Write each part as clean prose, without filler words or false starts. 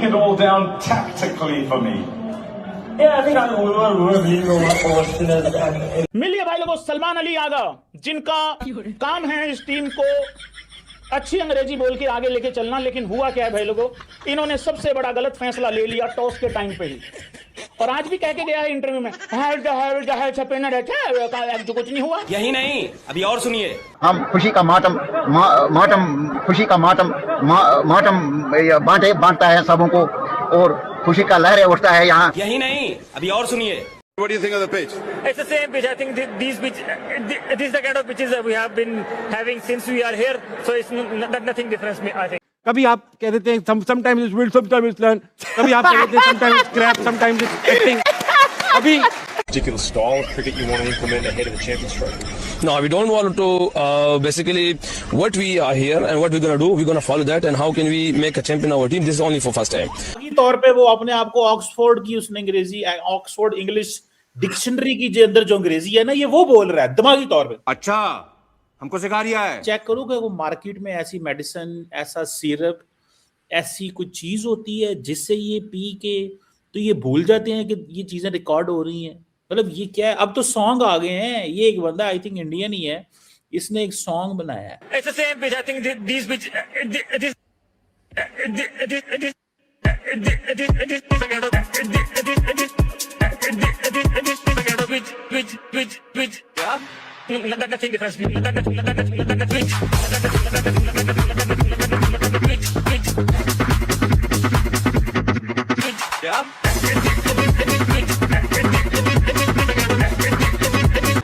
it all down tactically for me. मिलिए भाई लोगों, सलमान अली आगा, जिनका काम है इस टीम को अच्छी अंग्रेजी बोल के आगे लेके चलना। लेकिन हुआ क्या है भाई लोगों, इन्होंने सबसे बड़ा गलत फैसला ले लिया टॉस के टाइम पे ही। और आज भी कह के गया है इंटरव्यू में, जो कुछ नहीं हुआ। यही नहीं, अभी और सुनिए। हम खुशी का खुशी का मातम बांटता है सबों को, और खुशी का लहर उठता है यहाँ। यही नहीं, अभी और सुनिए। What do you think of the pitch? It's the same pitch. I think this is the kind of pitches that we have been having since we are here. So it's nothing different, I think. कभी आप कह देते हैं sometimes it's wild, sometimes it's learn. कभी आप कह देते हैं sometimes it's crap, sometimes it's acting. अभी Particular style of cricket you want to implement ahead of the Champions Trophy? No, we don't want to. Basically, what we are here and what we're gonna do, we're gonna follow that. And how can we make a champion our team? This is only for first time. तौर पे वो अपने आप को Oxford की उसने अंग्रेजी, Oxford English dictionary की जो अंदर जो अंग्रेजी है ना, ये वो बोल रहा है दिमागी तौर पे। अच्छा, हमको सिखा रिया है। चेक करो कि वो मार्केट में ऐसी मेडिसिन, ऐसा सिरप, ऐसी कुछ चीज होती है जिससे ये पी के तो ये भूल जाते हैं कि ये चीजें रिकॉर्ड हो रही हैं। मतलब ये क्या है, अब तो सॉन्ग आ गए हैं। ये एक बंदा आई थिंक इंडियन ही है, इसने एक सॉन्ग बनाया है। It's the same pitch. I think this pitch, this nothing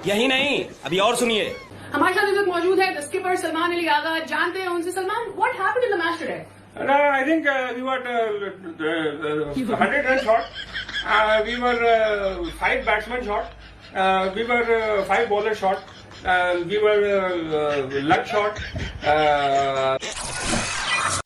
यही नहीं, अभी और सुनिए। हमारे साथ इस वक्त मौजूद है स्किपर सलमान अली आगा। जानते हैं उनसे। Salman, what happened in the match today? I think we got 100 runs short. We were 5 batsmen short. We were 5 bowlers short. We were luck short.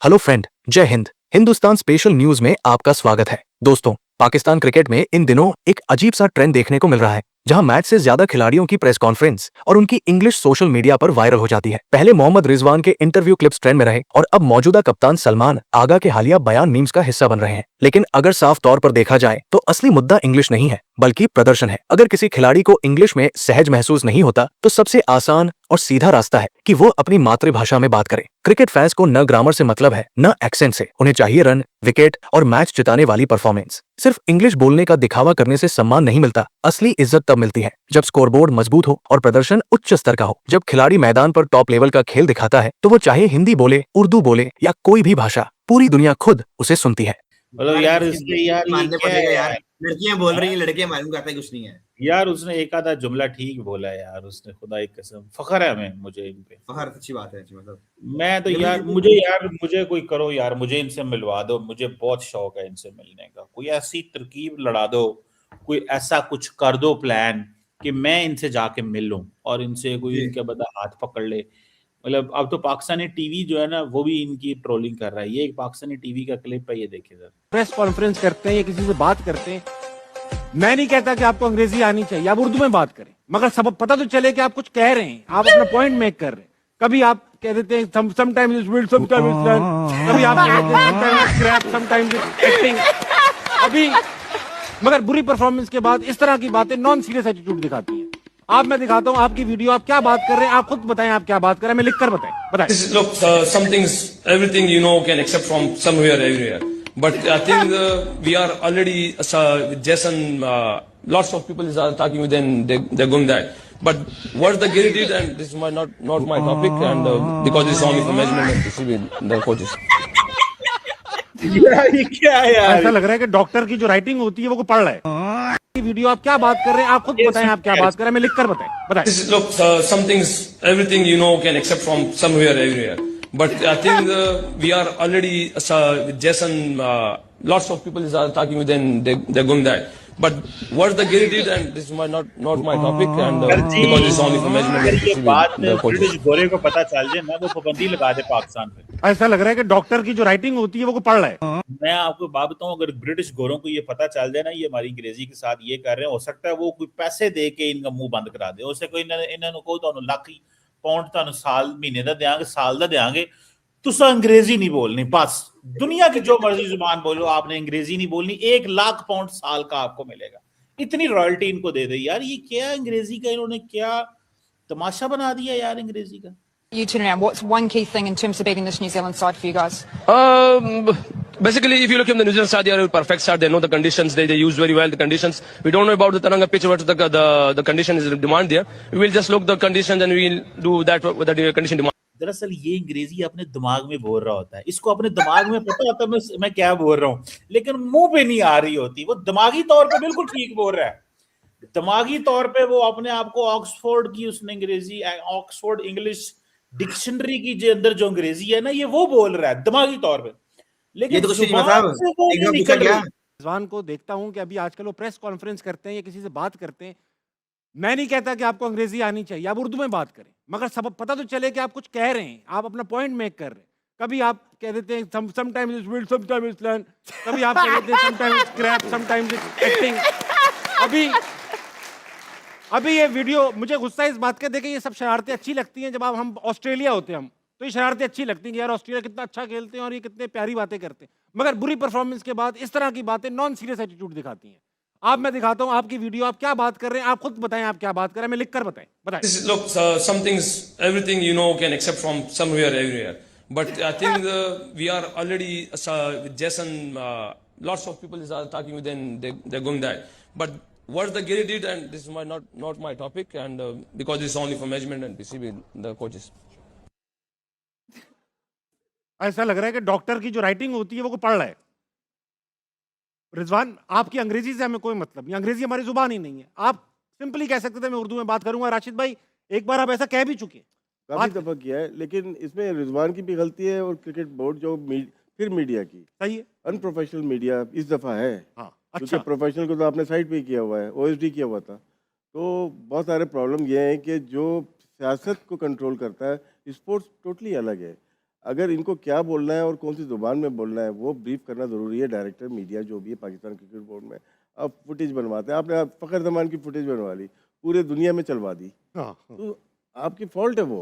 Hello friend, जय हिंद। हिंदुस्तान स्पेशल न्यूज में आपका स्वागत है। दोस्तों, पाकिस्तान क्रिकेट में इन दिनों एक अजीब सा ट्रेंड देखने को मिल रहा है, जहां मैच से ज्यादा खिलाड़ियों की प्रेस कॉन्फ्रेंस और उनकी इंग्लिश सोशल मीडिया पर वायरल हो जाती है। पहले मोहम्मद रिजवान के इंटरव्यू क्लिप्स ट्रेंड में रहे और अब मौजूदा कप्तान सलमान आगा के हालिया बयान मीम्स का हिस्सा बन रहे हैं। लेकिन अगर साफ तौर पर देखा जाए तो असली मुद्दा इंग्लिश नहीं है, बल्कि प्रदर्शन है। अगर किसी खिलाड़ी को इंग्लिश में सहज महसूस नहीं होता तो सबसे आसान और सीधा रास्ता है कि वो अपनी मातृभाषा में बात करे। क्रिकेट फैंस को न ग्रामर से मतलब है, न एक्सेंट से। उन्हें चाहिए रन, विकेट और मैच जिताने वाली परफॉर्मेंस। सिर्फ इंग्लिश बोलने का दिखावा करने से सम्मान नहीं मिलता। असली इज्जत तब मिलती है जब स्कोरबोर्ड मजबूत हो और प्रदर्शन उच्च स्तर का हो। जब खिलाड़ी मैदान पर टॉप लेवल का खेल दिखाता है तो वो चाहे हिंदी बोले, उर्दू बोले या कोई भी भाषा, पूरी दुनिया खुद उसे सुनती है। मतलब यार इसलिए यार मानने पड़ेगा यार, लड़कियां बोल रही हैं, लड़के मालूम करते कुछ नहीं है यार। उसने एक आधा जुमला ठीक बोला यार, उसने, खुदा की कसम। फखर है हमें, मुझे इन पे फखर। अच्छी बात है। मतलब मैं तो यार, मुझे कोई करो यार, मुझे इनसे मिलवा दो। मुझे बहुत शौक है इनसे मिलने का। कोई ऐसी तरकीब लड़ा दो, कोई ऐसा कुछ कर दो प्लान कि मैं इनसे जाके मिल लूं और इनसे कोई इनके बदा हाथ पकड़ ले। मतलब अब तो पाकिस्तानी टीवी जो है ना, वो भी इनकी ट्रोलिंग कर रहा है। ये एक पाकिस्तानी टीवी का क्लिप है, ये देखिए सर। प्रेस कॉन्फ्रेंस करते हैं या किसी से बात करते हैं, मैं नहीं कहता कि आपको अंग्रेजी आनी चाहिए, आप उर्दू में बात करें, मगर सब पता तो चले कि आप कुछ कह रहे हैं, आप अपना पॉइंट मेक कर रहे हैं। कभी आप कह देते हैं sometimes it's wild, sometimes it's learn. कभी आप कह देते हैं sometimes it's crap, sometimes it's acting. अभी मगर बुरी परफॉर्मेंस के बाद इस तरह की बातें नॉन सीरियस एटीट्यूड दिखाती हैं। आप, मैं दिखाता हूँ आपकी वीडियो, आप क्या बात कर रहे हैं, आप खुद बताएं आप क्या बात कर रहे हैं, मैं लिखकर बताएं। Look, some things, everything you know can accept from somewhere, everywhere. But I think we are already with Jason. Lots of people are talking with them. They're going that. But what the Gary did, and this is not my topic, and because it's only for measurement, and this will be the coaches. ये क्या है यार? ऐसा लग रहा है कि doctor की जो राइटिंग होती है वो पढ़ रहा है। वीडियो, आप क्या बात कर रहे हैं, आप खुद बताएं आप क्या बात कर रहे हैं, मैं लिखकर बताएं। Look, some things, everything you know can accept from somewhere, everywhere. But I think we are already with Jason. Lots of people are talking with them. They're going that. But what the Gary did, and this is not my topic, and because it's only for measurement. ये बात British गोरे को पता चल जाए ना, वो पाबंदी लगा दे पाकिस्तान पे। ऐसा लग रहा है कि डॉक्टर की जो राइटिंग होती है वो पढ़ रहा है। मैं आपको बात बताऊं, अगर ब्रिटिश गोरों को ये पता चल जाए ना, ये हमारी अंग्रेजी के साथ ये कर रहे हैं, हो सकता है वो कोई पैसे दे के इनका मुंह बंद करा दे। उससे कोई इन्होंने को लाख पाउंड ਤੁਹਾਨੂੰ ਸਾਲ ਮਹੀਨੇ ਦਾ ਦੇਾਂਗੇ, ਸਾਲ ਦਾ ਦੇਾਂਗੇ, तुसा अंग्रेजी नहीं बोलनी, बस दुनिया की जो मर्जी जुबान बोलो, आपने अंग्रेजी नहीं बोलनी, 1 लाख पाउंड साल का आपको मिलेगा। इतनी रॉयल्टी इनको दे दे यार। ये क्या अंग्रेजी का इन्होंने क्या तमाशा बना दिया यार अंग्रेजी का। You turn around. What's one key thing in terms of beating this New Zealand side for you guys? Basically, if you look at the New Zealand side, they are a perfect side. They know the conditions. They use very well the conditions. We don't know about the Taranga pitch, what the condition is demand there. We will just look the conditions and we will do that what the condition demand. दरअसल ये अंग्रेजी अपने दिमाग में बोल रहा होता है, इसको अपने दिमाग में पता होता है मैं क्या बोल रहा हूँ, लेकिन मुंह पे नहीं आ रही होती। वो दिमागी तौर पे बिल्कुल ठीक बोल रहा है, दिमागी तौर पे वो अपने आप को ऑक्सफोर्ड की उसने अंग्रेजी, ऑक्सफोर्ड इंग्लिश डिक्शनरी की जो अंदर जो अंग्रेजी है ना, ये वो बोल रहा है दिमागी तौर पे, लेकिन जुबान से वो नहीं निकल रही। रिजवान को देखता हूं कि अभी आजकल वो प्रेस कॉन्फ्रेंस करते हैं या किसी से बात करते हैं। मैं नहीं कहता कि आपको अंग्रेजी आनी चाहिए, आप उर्दू में बात करें, मगर सब पता तो चले कि आप कुछ कह रहे हैं, आप अपना पॉइंट मेक कर रहे हैं। कभी आप कह देते हैं sometimes it's will, sometimes it's learn, कभी आप कह देते हैं sometimes it's crap, sometimes it's acting. अभी ये वीडियो मुझे गुस्सा इस बात का देखे, ये सब शरारतें अच्छी लगती हैं जब आप हम ऑस्ट्रेलिया होते हैं, हम तो ये शरारतें अच्छी लगती हैं कि यार ऑस्ट्रेलिया कितना अच्छा खेलते हैं और ये कितने प्यारी बातें करते हैं, मगर बुरी परफॉर्मेंस के बाद इस तरह की बातें नॉन सीरियस एटीट्यूड दिखाती हैं। आप मैं दिखाता हूं आपकी वीडियो, आप क्या बात कर रहे हैं, आप खुद बताएं आप क्या बात कर रहे हैं, मैं लिख कर बताएं। Look, some things, everything you know can accept from somewhere, everywhere. But I think we are already with Jason. Lots of people are talking with them. They're going that. But what the Gary did, and this is not my topic, and because it's only for management and PCB, the coaches. ऐसा लग रहा है कि doctor की जो writing होती है वो को पढ़ रहा है। रिजवान, आपकी अंग्रेजी से हमें कोई मतलब नहीं, अंग्रेजी हमारी जुबान ही नहीं है। आप सिंपली कह सकते थे मैं उर्दू में बात करूंगा। राशिद भाई, एक बार आप ऐसा कह भी चुके, काफी दफा किया है, लेकिन इसमें रिजवान की भी गलती है और क्रिकेट बोर्ड जो फिर मीडिया की सही है। अनप्रोफेशनल मीडिया इस दफा है। हाँ, क्योंकि प्रोफेशनल को तो आपने साइड पे किया हुआ है, ओएसडी किया हुआ था। तो बहुत सारे प्रॉब्लम ये हैं कि जो सियासत को कंट्रोल करता है, स्पोर्ट्स टोटली अलग है। अगर इनको क्या बोलना है और कौन सी जुबान में बोलना है वो ब्रीफ करना ज़रूरी है। डायरेक्टर मीडिया जो भी है पाकिस्तान क्रिकेट बोर्ड में, अब फुटेज बनवाते हैं, आपने फ़खर जमान की फुटेज बनवा ली, पूरे दुनिया में चलवा दी, तो आपकी फॉल्ट है वो।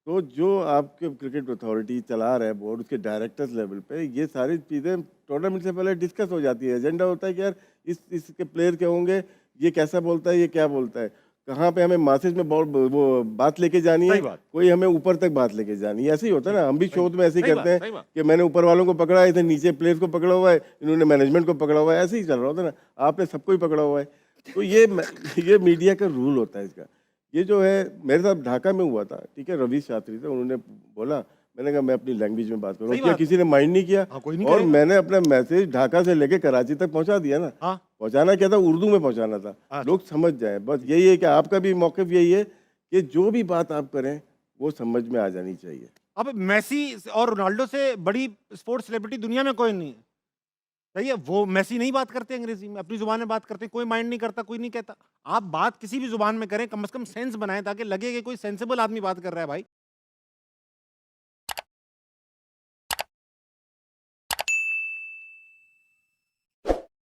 तो जो आपके क्रिकेट अथॉरिटी चला रहा है बोर्ड, उसके डायरेक्टर्स लेवल पे ये सारी चीज़ें टूर्नामेंट से पहले डिस्कस हो जाती है। एजेंडा होता है कि यार इसके प्लेयर क्या होंगे, ये कैसा बोलता है, ये क्या बोलता है, कहाँ पे हमें मासेज में वो बात लेके जानी है, कोई हमें ऊपर तक बात लेके जानी है। ऐसे ही होता है ना, हम भी शो में ऐसे ही करते हैं कि मैंने ऊपर वालों को पकड़ा है, इधर नीचे प्लेयर्स को पकड़ा हुआ है, इन्होंने मैनेजमेंट को पकड़ा हुआ है, ऐसे ही चल रहा होता है ना, आपने सबको ही पकड़ा हुआ है। तो ये मीडिया का रूल होता है इसका। ये जो है मेरे साथ ढाका में हुआ था, ठीक है, रवि शास्त्री थे, उन्होंने बोला, मैंने कहा मैं अपनी लैंग्वेज में बात करूँ, क्या किसी ने माइंड नहीं किया। और मैंने अपना मैसेज ढाका से लेके कराची तक पहुंचा दिया ना। पहुंचाना क्या था, उर्दू में पहुंचाना था, लोग समझ जाए। बस यही है कि आपका भी मौक़िफ़ यही है कि जो भी बात आप करें वो समझ में आ जानी चाहिए। अब मेसी और रोनाल्डो से बड़ी स्पोर्ट्स सेलिब्रिटी दुनिया में कोई नहीं है, सही है। वो मेसी नहीं बात करते अंग्रेजी में, अपनी जुबान में बात करते हैं, कोई माइंड नहीं करता, कोई नहीं कहता। आप बात किसी भी जुबान में करें, कम से कम सेंस बनाएं ताकि लगे कि कोई सेंसिबल आदमी बात कर रहा है भाई।